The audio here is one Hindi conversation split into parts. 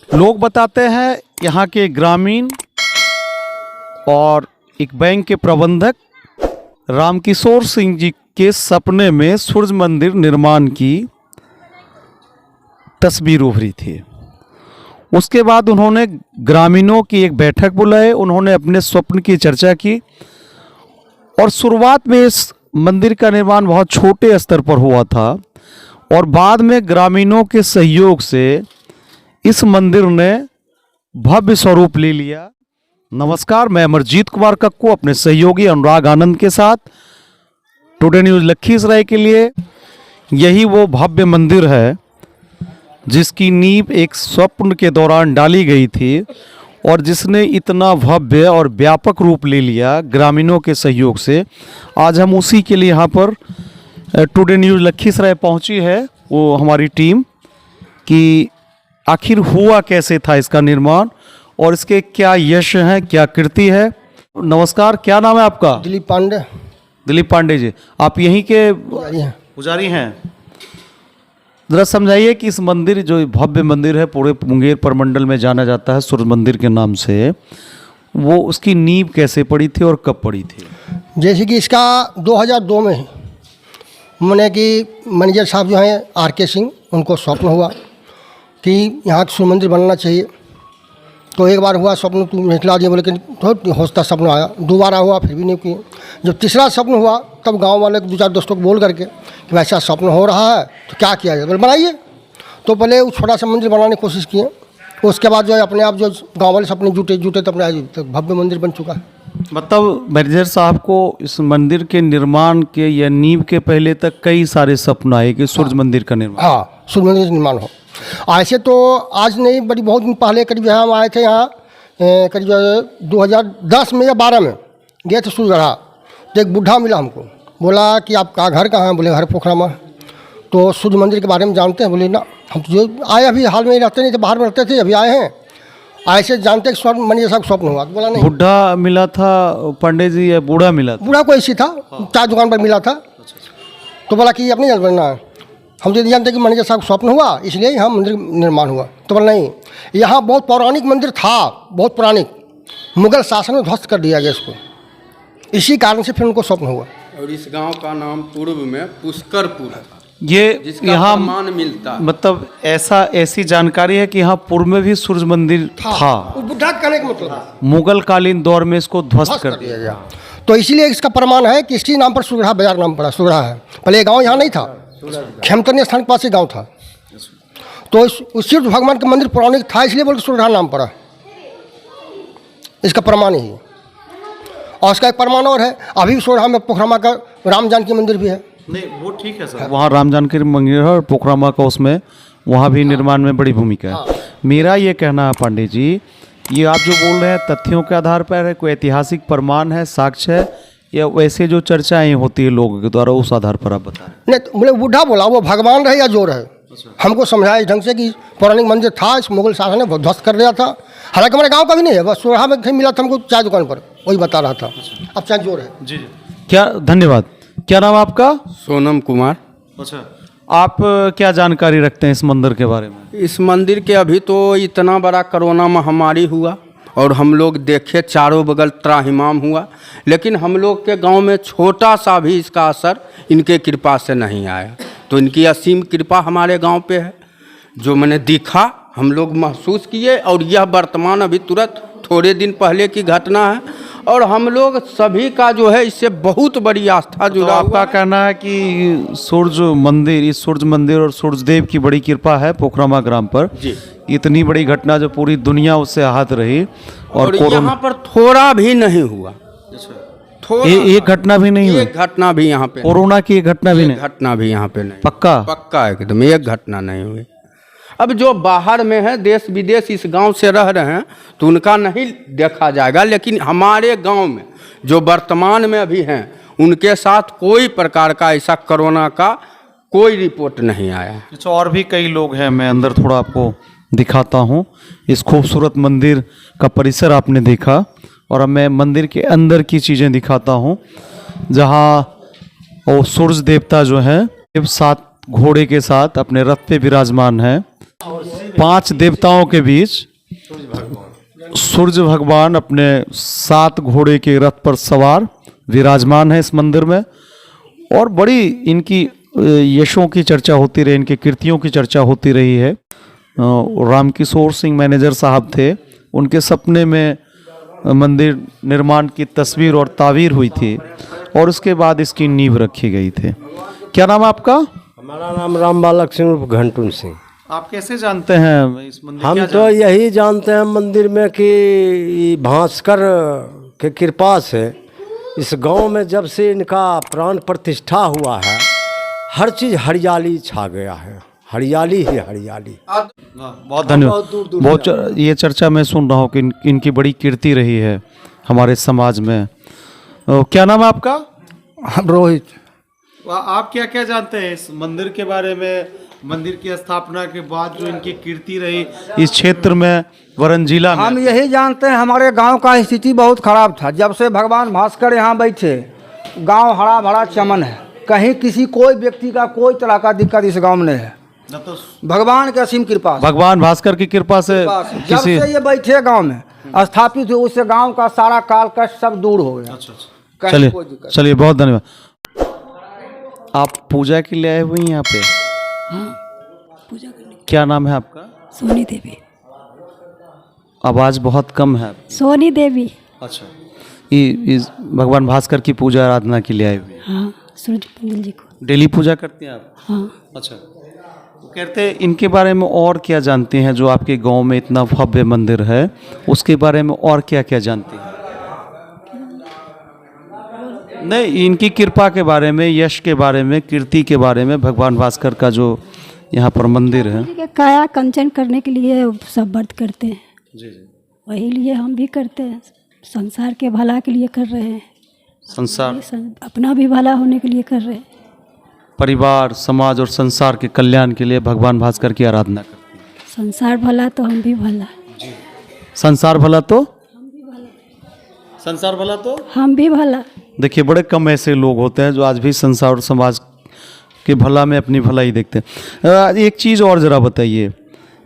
लोग बताते हैं यहाँ के ग्रामीण और एक बैंक के प्रबंधक रामकिशोर सिंह जी के सपने में सूर्य मंदिर निर्माण की तस्वीर उभरी थी। उसके बाद उन्होंने ग्रामीणों की एक बैठक बुलाई, उन्होंने अपने स्वप्न की चर्चा की और शुरुआत में इस मंदिर का निर्माण बहुत छोटे स्तर पर हुआ था और बाद में ग्रामीणों के सहयोग से इस मंदिर ने भव्य स्वरूप ले लिया। नमस्कार, मैं अमरजीत कुमार कक्कू अपने सहयोगी अनुराग आनंद के साथ टुडे न्यूज़ लखीसराय के लिए। यही वो भव्य मंदिर है जिसकी नींव एक स्वप्न के दौरान डाली गई थी और जिसने इतना भव्य और व्यापक रूप ले लिया ग्रामीणों के सहयोग से। आज हम उसी के लिए यहाँ पर टुडे न्यूज़ लखीसराय पहुँची है वो हमारी टीम कि आखिर हुआ कैसे था इसका निर्माण और इसके क्या यश हैं, क्या कृति है। नमस्कार, क्या नाम है आपका? दिलीप पांडे। दिलीप पांडे जी, आप यहीं के पुजारी हैं? ज़रा समझाइए कि इस मंदिर जो भव्य मंदिर है पूरे मुंगेर प्रमंडल में जाना जाता है सूर्य मंदिर के नाम से, वो उसकी नींव कैसे पड़ी थी और कब पड़ी थी? जैसे कि इसका 2002 में मैंने कि मैनेजर साहब जो हैं RK सिंह, उनको स्वप्न हुआ कि यहाँ सूर्य मंदिर बनना चाहिए। तो एक बार हुआ स्वप्न तो निकला दिया, बोले कि थोड़ा हौसला सपना आया। दोबारा हुआ फिर भी नहीं किए। जब तीसरा स्वप्न हुआ तब गांव वाले 2-4 दोस्तों को बोल करके कि वैसा स्वप्न हो रहा है तो क्या किया जाए, बोले बनाइए। तो पहले वो छोटा सा मंदिर बनाने की कोशिश किए। उसके बाद जो है अपने आप जो गाँव वाले सपने जुटे तो अपने आज भव्य मंदिर बन चुका है। मतलब मैनेजर साहब को इस मंदिर के निर्माण के या नींव के पहले तक कई सारे सपने आए कि सूर्य मंदिर का निर्माण, हाँ सूर्य मंदिर निर्माण हो। ऐसे तो आज नहीं, बड़ी बहुत दिन पहले करीब यहाँ हम आए थे, यहाँ करीब 2010 में या 12 में गए थे सूर्यगढ़ा। तो एक बूढ़ा मिला हमको, बोला कि आपका घर कहाँ है? बोले घर पोखरा में। तो सूर्य मंदिर के बारे में जानते हैं? बोले ना, हम तो जो आए अभी हाल में रहते नहीं थे, बाहर में रहते थे, अभी आए हैं। ऐसे जानते कि स्वप्न मैनेजर साहब स्वप्न हुआ? तो बोला नहीं। बुढ़ा मिला था पंडित जी या बूढ़ा मिला था? बूढ़ा कोई सी था, चाय दुकान पर मिला था। तो बोला कि अपनी जल बनना है। हम तो जानते कि मैनेजर साहब स्वप्न हुआ इसलिए यहाँ मंदिर निर्माण हुआ। तो बोला नहीं, यहाँ बहुत पौराणिक मंदिर था, बहुत पौराणिक, मुगल शासन में ध्वस्त कर दिया गया इसको, इसी कारण से फिर उनको स्वप्न हुआ। और इस गांव का नाम पूर्व में पुष्करपुर था, ये जिसका यहाँ प्रमाण मिलता है। मतलब ऐसी जानकारी है कि यहाँ पूर्व में भी सूर्य मंदिर था। वो बुढ़ा कहने का मतलब मुगल कालीन दौर में इसको ध्वस्त कर दिया गया। तो इसीलिए इसका प्रमाण है कि इसके नाम पर सूर्यगढ़ा बाजार नाम पड़ा। सूर्यगढ़ा है, पहले ये गाँव यहाँ नहीं था, खेमतनी स्थान के पास ही गाँव था। तो उस सूर्य भगवान का मंदिर पौराणिक था, इसलिए बोल सूर्यगढ़ा नाम पड़ा। इसका प्रमाण ही है। और इसका एक प्रमाण और है, अभी सूर्यगढ़ा में पोखरामा का राम जानकी मंदिर भी है। नहीं वो ठीक है सर, वहाँ राम जानकी मंदिर है और पोखरामा का उसमें वहाँ भी निर्माण में बड़ी भूमिका है। मेरा ये कहना है पांडे जी, ये आप जो बोल रहे हैं तथ्यों के आधार पर है, कोई ऐतिहासिक प्रमाण है, साक्ष्य है, या वैसे जो चर्चाएं होती है लोगों के द्वारा उस आधार पर आप बताएं? नहीं तो बोले बूढ़ा बोला, वो भगवान रहे या जो रहे, हमको समझाया इस ढंग से कि पौराणिक मंदिर था, इस मुगल शासन ने ध्वस्त कर दिया था। हालांकि हमारे गांव का भी नहीं है, बस सूर्यगढ़ा में मिला था हमको चाय दुकान पर, वही बता रहा था। अब चाहे जो रहे। जी क्या, धन्यवाद। क्या नाम आपका? सोनम कुमार। अच्छा, आप क्या जानकारी रखते हैं इस मंदिर के बारे में? इस मंदिर के अभी तो इतना बड़ा कोरोना महामारी हुआ और हम लोग देखे चारों बगल त्राहिमाम हुआ, लेकिन हम लोग के गांव में छोटा सा भी इसका असर इनके कृपा से नहीं आया। तो इनकी असीम कृपा हमारे गांव पे है, जो मैंने दिखा हम लोग महसूस किए। और यह वर्तमान अभी तुरंत थोड़े दिन पहले की घटना है और हम लोग सभी का जो है इससे बहुत बड़ी आस्था जुड़ा हुआ है। आपका कहना है कि सूर्य मंदिर, इस सूर्य मंदिर और सूर्यदेव की बड़ी कृपा है पोखरामा ग्राम पर जी। इतनी बड़ी घटना जो पूरी दुनिया उससे आहत रही और यहाँ पर थोड़ा भी नहीं हुआ। एक घटना भी नहीं हुई? एक घटना भी यहाँ पे, कोरोना की एक घटना भी नहीं? घटना भी यहाँ पे नहीं। पक्का? पक्का एकदम, एक घटना नहीं हुई। अब जो बाहर में है, देश विदेश इस गांव से रह रहे हैं तो उनका नहीं देखा जाएगा, लेकिन हमारे गांव में जो वर्तमान में अभी हैं उनके साथ कोई प्रकार का ऐसा कोरोना का कोई रिपोर्ट नहीं आया। अच्छा, और भी कई लोग हैं, मैं अंदर थोड़ा आपको दिखाता हूँ। इस खूबसूरत मंदिर का परिसर आपने देखा और अब मैं मंदिर के अंदर की चीज़ें दिखाता हूँ, जहाँ वो सूर्य देवता जो हैं 7 घोड़े के साथ अपने रथ पे विराजमान हैं। 5 देवताओं के बीच सूर्य भगवान अपने 7 घोड़े के रथ पर सवार विराजमान है इस मंदिर में। और बड़ी इनकी यशों की चर्चा होती रही, इनकी कीर्तियों की चर्चा होती रही है। रामकिशोर सिंह मैनेजर साहब थे, उनके सपने में मंदिर निर्माण की तस्वीर और तावीर हुई थी और उसके बाद इसकी नींव रखी गई थी। क्या नाम है आपका? हमारा नाम राम बालक सिंह उर्फ घंटुन सिंह। आप कैसे जानते हैं इस मंदिर? हम क्या तो यही जानते हैं मंदिर में कि भास्कर के कृपा से इस गांव में जब से इनका प्राण प्रतिष्ठा हुआ है, हर चीज़ हरियाली छा गया है, हरियाली ही हरियाली। बहुत धन्यवाद। बहुत ये चर्चा मैं सुन रहा हूँ कि इनकी बड़ी कीर्ति रही है हमारे समाज में। क्या नाम है आपका? रोहित। आप क्या क्या जानते हैं इस मंदिर के बारे में? मंदिर की स्थापना के बाद जो इनकी कीर्ति रही इस क्षेत्र में, वरन जिला में। हम यही जानते हैं हमारे गांव का स्थिति बहुत खराब था। जब से भगवान भास्कर यहाँ बैठे, गांव हरा भरा चमन है। कहीं किसी कोई व्यक्ति का कोई तरह का दिक्कत इस गांव में नहीं है। न तो भगवान की असीम कृपा से। भगवान भास्कर की कृपा से जब किसी से ये बैठे गांव में स्थापित हुए, उससे गांव का सारा काल कष्ट सब दूर हो गया। कहीं चलिए कोई दिक्कत चलिए, बहुत धन्यवाद। आप पूजा के लिए आए हुए हैं यहाँ पे? पूजा करने। क्या नाम है आपका? सोनी देवी। आवाज़ बहुत कम है। सोनी देवी। अच्छा, इस भगवान भास्कर की पूजा आराधना के लिए आए हुए हैं? हाँ, सूरज मंगल जी को। डेली पूजा करते हैं आप? हाँ। अच्छा, तो कहते हैं इनके बारे में और क्या जानते हैं? जो आपके गांव में इतना भव्य मंदिर है, उसके बारे में और क्या क्या जानते हैं? नहीं, इनकी कृपा के बारे में, यश के बारे में, कीर्ति के बारे में, भगवान भास्कर का जो यहाँ पर मंदिर है। ठीक है, काया कंचन करने के लिए सब व्रत करते हैं। जी जी। वही लिए हम भी करते हैं, संसार के भला के लिए कर रहे हैं। संसार, अपना भी भला होने के लिए कर रहे हैं। परिवार, समाज और संसार के कल्याण के लिए भगवान भास्कर की आराधना करते हैं। संसार भला तो हम भी भला। संसार भला तो संसार भला तो हम भी भला। देखिए, बड़े कम ऐसे लोग होते हैं जो आज भी संसार और समाज के भला में अपनी भलाई देखते हैं। एक चीज़ और ज़रा बताइए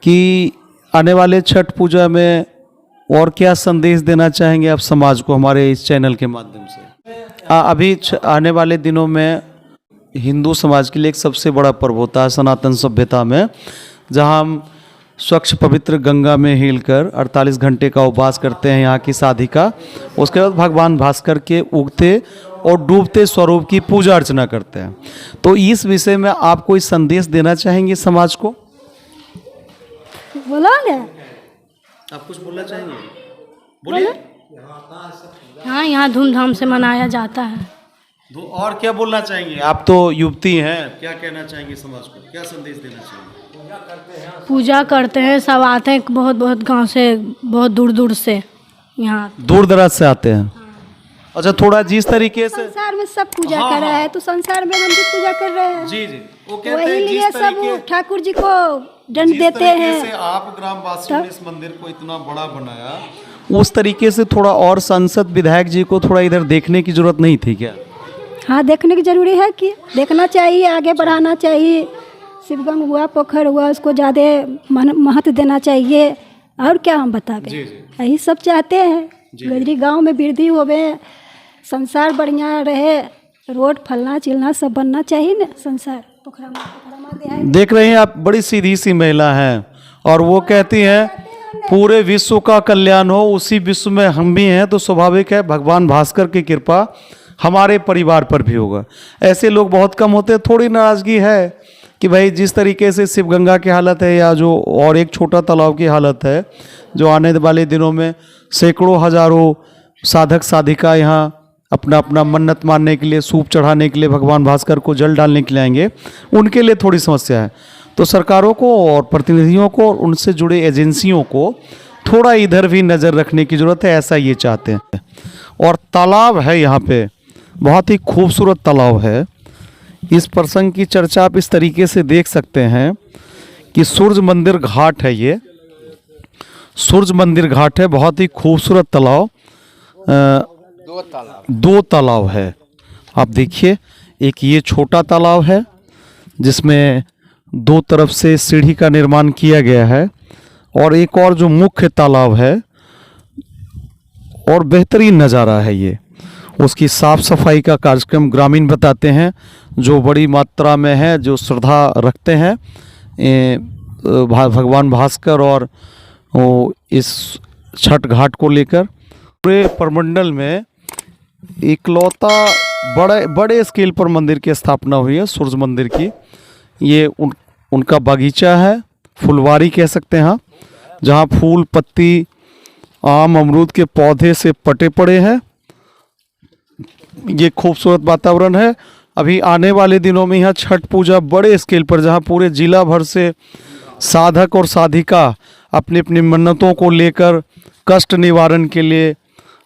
कि आने वाले छठ पूजा में और क्या संदेश देना चाहेंगे आप समाज को हमारे इस चैनल के माध्यम से? अभी आने वाले दिनों में हिंदू समाज के लिए एक सबसे बड़ा पर्व होता है सनातन सभ्यता में, जहां हम स्वच्छ पवित्र गंगा में हिलकर 48 घंटे का उपवास करते हैं यहाँ की साधिका। उसके बाद भगवान भास्कर के उगते और डूबते स्वरूप की पूजा अर्चना करते हैं। तो इस विषय में आप कोई संदेश देना चाहेंगे समाज को? बोला ना, आप कुछ बोलना चाहेंगे? बोलिए। हाँ, यहाँ धूमधाम से मनाया जाता है। तो और क्या बोलना चाहेंगे? आप तो युवती हैं, क्या कहना चाहेंगे समाज को? क्या संदेश देना चाहेंगे? पूजा करते हैं, सब आते हैं बहुत बहुत गांव से, बहुत दूर दूर से यहाँ। दूर दराज से आते हैं। अच्छा, थोड़ा जिस तरीके से संसार में सब पूजा कर रहा है, तो संसार में हम भी पूजा कर रहे हैं। जी जी, वो कहते वही हैं लिए जिस सब तरीके ठाकुर जी को दंड देते तरीके से हैं। आप ग्रामवासियों ने इस मंदिर को इतना बड़ा बनाया, उस तरीके से थोड़ा और सांसद विधायक जी को थोड़ा इधर देखने की जरूरत नहीं थी क्या? हाँ, देखने की जरूरी है कि देखना चाहिए, आगे बढ़ाना चाहिए। शिवगंग हुआ, पोखर हुआ, उसको ज़्यादा महत्व देना चाहिए। और क्या हम बतावे, यही सब चाहते हैं। गजरी गांव में वृद्धि होवे, संसार बढ़िया रहे, रोड फलना चिलना सब बनना चाहिए ना। संसार पोखरा देख रहे हैं आप, बड़ी सीधी सी महिला हैं और वो कहती हैं पूरे विश्व का कल्याण हो, उसी विश्व में हम भी हैं, तो स्वाभाविक है भगवान भास्कर की कृपा हमारे परिवार पर भी होगा। ऐसे लोग बहुत कम होते हैं। थोड़ी नाराज़गी है कि भाई जिस तरीके से शिवगंगा की हालत है, या जो और एक छोटा तालाब की हालत है, जो आने वाले दिनों में सैकड़ों हजारों साधक साधिका यहाँ अपना अपना मन्नत मानने के लिए, सूप चढ़ाने के लिए, भगवान भास्कर को जल डालने के लिए आएंगे, उनके लिए थोड़ी समस्या है। तो सरकारों को और प्रतिनिधियों को और उनसे जुड़े एजेंसियों को थोड़ा इधर भी नज़र रखने की ज़रूरत है, ऐसा ये चाहते हैं। और तालाब है यहाँ पे, बहुत ही खूबसूरत तालाब है। इस प्रसंग की चर्चा आप इस तरीके से देख सकते हैं कि सूर्य मंदिर घाट है, ये सूर्य मंदिर घाट है, बहुत ही खूबसूरत तालाब। दो तालाब है, आप देखिए। एक ये छोटा तालाब है जिसमें दो तरफ से सीढ़ी का निर्माण किया गया है और एक और जो मुख्य तालाब है और बेहतरीन नज़ारा है ये। उसकी साफ सफाई का कार्यक्रम ग्रामीण बताते हैं जो बड़ी मात्रा में है, जो श्रद्धा रखते हैं भगवान भास्कर और इस छठ घाट को लेकर। पूरे प्रमंडल में इकलौता बड़े स्केल पर मंदिर की स्थापना हुई है, सूर्य मंदिर की। ये उनका बागीचा है, फुलवारी कह सकते हैं, जहाँ फूल पत्ती आम अमरूद के पौधे से पटे पड़े हैं। ये खूबसूरत वातावरण है। अभी आने वाले दिनों में यहाँ छठ पूजा बड़े स्केल पर, जहाँ पूरे जिला भर से साधक और साधिका अपनी अपनी मन्नतों को लेकर कष्ट निवारण के लिए,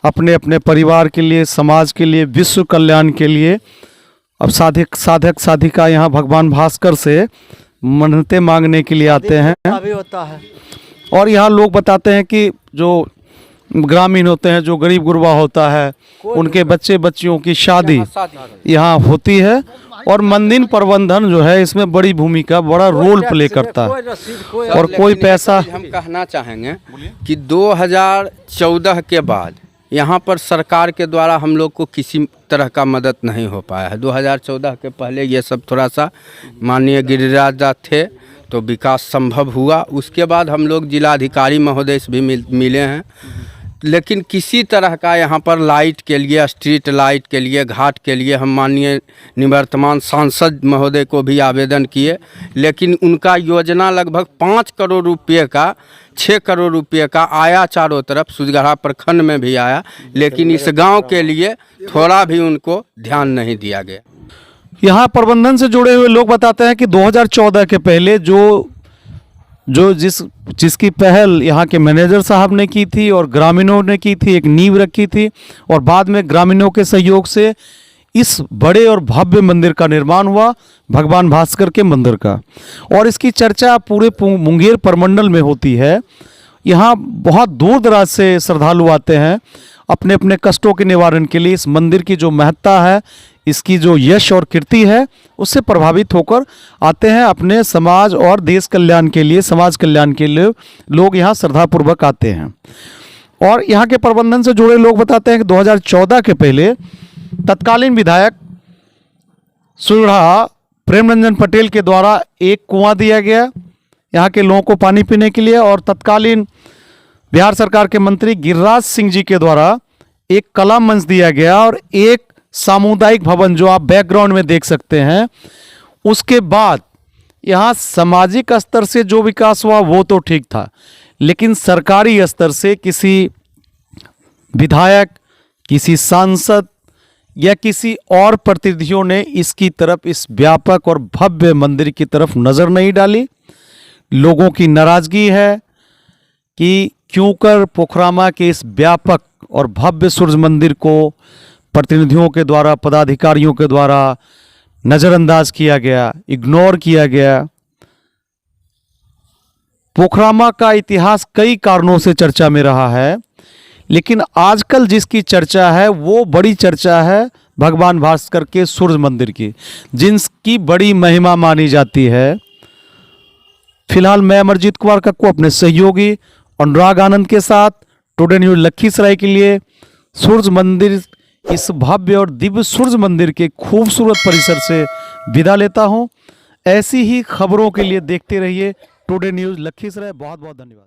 अपने अपने परिवार के लिए, समाज के लिए, विश्व कल्याण के लिए अब साधक साधिका यहाँ भगवान भास्कर से मन्नतें मांगने के लिए आते हैं। भी होता है। और यहाँ लोग बताते हैं कि जो ग्रामीण होते हैं, जो गरीब गुरबा होता है, उनके बच्चे बच्चियों की शादी यहाँ होती है और मंदिर प्रबंधन जो है इसमें बड़ी भूमिका, बड़ा रोल प्ले करता है। और कोई पैसा, हम कहना चाहेंगे कि 2014 के बाद यहाँ पर सरकार के द्वारा हम लोग को किसी तरह का मदद नहीं हो पाया है। 2014 के पहले ये सब थोड़ा सा माननीय गिरिराज थे तो विकास संभव हुआ। उसके बाद हम लोग जिलाधिकारी महोदय से भी मिले हैं, लेकिन किसी तरह का यहाँ पर लाइट के लिए, स्ट्रीट लाइट के लिए, घाट के लिए हम माननीय निवर्तमान सांसद महोदय को भी आवेदन किए, लेकिन उनका योजना लगभग 5 करोड़ रुपये का, 6 करोड़ रुपये का आया चारों तरफ, सुजगढ़ा प्रखंड में भी आया, लेकिन इस गांव के लिए थोड़ा भी उनको ध्यान नहीं दिया गया। यहाँ प्रबंधन से जुड़े हुए लोग बताते हैं कि 2014 के पहले जिसकी पहल यहाँ के मैनेजर साहब ने की थी और ग्रामीणों ने की थी, एक नींव रखी थी और बाद में ग्रामीणों के सहयोग से इस बड़े और भव्य मंदिर का निर्माण हुआ, भगवान भास्कर के मंदिर का। और इसकी चर्चा पूरे मुंगेर प्रमंडल में होती है। यहाँ बहुत दूर दराज से श्रद्धालु आते हैं अपने अपने कष्टों के निवारण के लिए। इस मंदिर की जो महत्ता है, इसकी जो यश और कीर्ति है, उससे प्रभावित होकर आते हैं। अपने समाज और देश कल्याण के लिए, समाज कल्याण के लिए लोग यहाँ श्रद्धापूर्वक आते हैं। और यहाँ के प्रबंधन से जुड़े लोग बताते हैं कि 2014 के पहले तत्कालीन विधायक सुरहा प्रेम रंजन पटेल के द्वारा एक कुआं दिया गया यहाँ के लोगों को पानी पीने के लिए, और तत्कालीन बिहार सरकार के मंत्री गिरिराज सिंह जी के द्वारा एक कला मंच दिया गया और एक सामुदायिक भवन जो आप बैकग्राउंड में देख सकते हैं। उसके बाद यहाँ सामाजिक स्तर से जो विकास हुआ वो तो ठीक था, लेकिन सरकारी स्तर से किसी विधायक, किसी सांसद या किसी और प्रतिनिधियों ने इसकी तरफ, इस व्यापक और भव्य मंदिर की तरफ नज़र नहीं डाली। लोगों की नाराज़गी है कि क्यों कर पोखरामा के इस व्यापक और भव्य सूर्य मंदिर को प्रतिनिधियों के द्वारा, पदाधिकारियों के द्वारा नज़रअंदाज किया गया, इग्नोर किया गया। पोखरामा का इतिहास कई कारणों से चर्चा में रहा है, लेकिन आजकल जिसकी चर्चा है वो बड़ी चर्चा है भगवान भास्कर के सूर्य मंदिर की, जिनकी बड़ी महिमा मानी जाती है। फिलहाल मैं अमरजीत कुमार कक्कू अपने सहयोगी अनुराग आनंद के साथ टुडे न्यूज़ लखीसराय के लिए सूर्य मंदिर, इस भव्य और दिव्य सूर्य मंदिर के खूबसूरत परिसर से विदा लेता हूं। ऐसी ही खबरों के लिए देखते रहिए टुडे न्यूज़ लखीसराय। बहुत बहुत धन्यवाद।